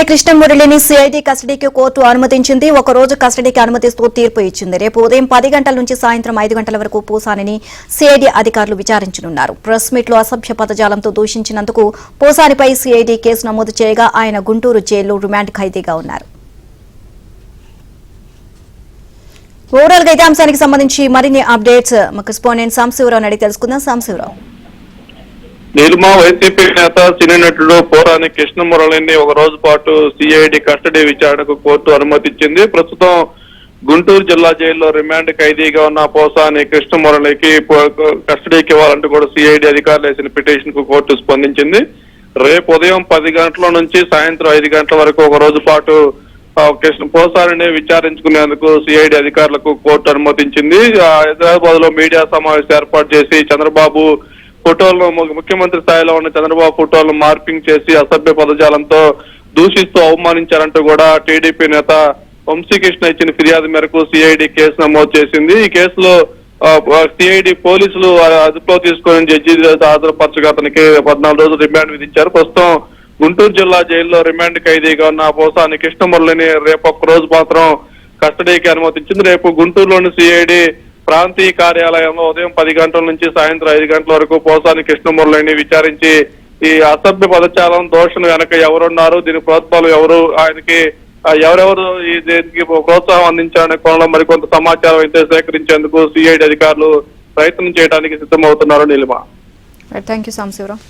కృష్ణమురళిని CID కస్టడీకి court అనుమతించింది. ఒక రోజు కస్టడీకి అనుమతిస్తూ తీర్పు ఇచ్చింది. రేపు ఉదయం 10 గంటల నుంచి సాయంత్రం 5 గంటల వరకు పోసానిని సిఐడి అధికారులు విచారించనున్నారు. ప్రెస్ మీట్ లో అసభ్య పదజాలంతో దూషించినందుకు పోసానిపై సిఐడి కేసు నమోదు చేయగా ఆయన గుంటూరు జైల్లో రిమాండ్ ఖైదీగా ఉన్నారు. ఓవరాల్ గా ఇదే అంశానికి సంబంధించి మరిన్ని అప్డేట్స్ మా కరెస్పాండెంట్ సాంశివరావు అడిగి తెలుసుకుందాం. సాంశివరావు, నీలిమ వైసీపీ నేత సినీ నటుడు పోసాని కృష్ణమురళిని ఒక రోజు పాటు సిఐడి కస్టడీ విచారణకు కోర్టు అనుమతించింది. ప్రస్తుతం గుంటూరు జిల్లా జైల్లో రిమాండ్ ఖైదీగా ఉన్న పోసాని కృష్ణమురళికి కస్టడీకి ఇవ్వాలంటూ కూడా సిఐడి అధికారులు వేసిన పిటిషన్ కు కోర్టు స్పందించింది. రేపు ఉదయం 10 గంటల నుంచి సాయంత్రం 5 గంటల వరకు ఒక రోజు పాటు పోసానిని విచారించుకునేందుకు సిఐడి అధికారులకు కోర్టు అనుమతించింది. హైదరాబాద్ లో మీడియా సమావేశం ఏర్పాటు చేసి చంద్రబాబు ఫోటోలను, ముఖ్యమంత్రి స్థాయిలో ఉన్న చంద్రబాబు ఫోటోలను మార్పింగ్ చేసి అసభ్య పదజాలంతో దూషిస్తూ అవమానించారంటూ కూడా టీడీపీ నేత వంశీకృష్ణ ఇచ్చిన ఫిర్యాదు మేరకు సిఐడి కేసు నమోదు చేసింది. ఈ కేసులో సిఐడి పోలీసులు అదుపులో తీసుకుని జడ్జి హాజరుపరచగా అతనికి 14 రోజులు రిమాండ్ విధించారు. ప్రస్తుతం గుంటూరు జిల్లా జైల్లో రిమాండ్ ఖైదీగా ఉన్న పోసాని కృష్ణమురళిని రేపు ఒక్క రోజు మాత్రం కస్టడీకి అనుమతించింది. రేపు గుంటూరులోని సిఐడి ప్రాంతీయ కార్యాలయంలో ఉదయం 10 గంటల నుంచి సాయంత్రం 5 గంటల వరకు పోసాని కృష్ణమురళిని విచారించి ఈ అసభ్య పదచాలం దోషణ వెనక ఎవరున్నారు, దీని ప్రోత్సాహం ఎవరు, ఆయనకి ఎవరెవరు ఈ దీనికి ప్రోత్సాహం అందించాలనే కోణంలో మరికొంత సమాచారం అయితే సేకరించేందుకు సిఐడి అధికారులు ప్రయత్నం చేయడానికి సిద్ధమవుతున్నారు. Neelima, thank you Samsivarao.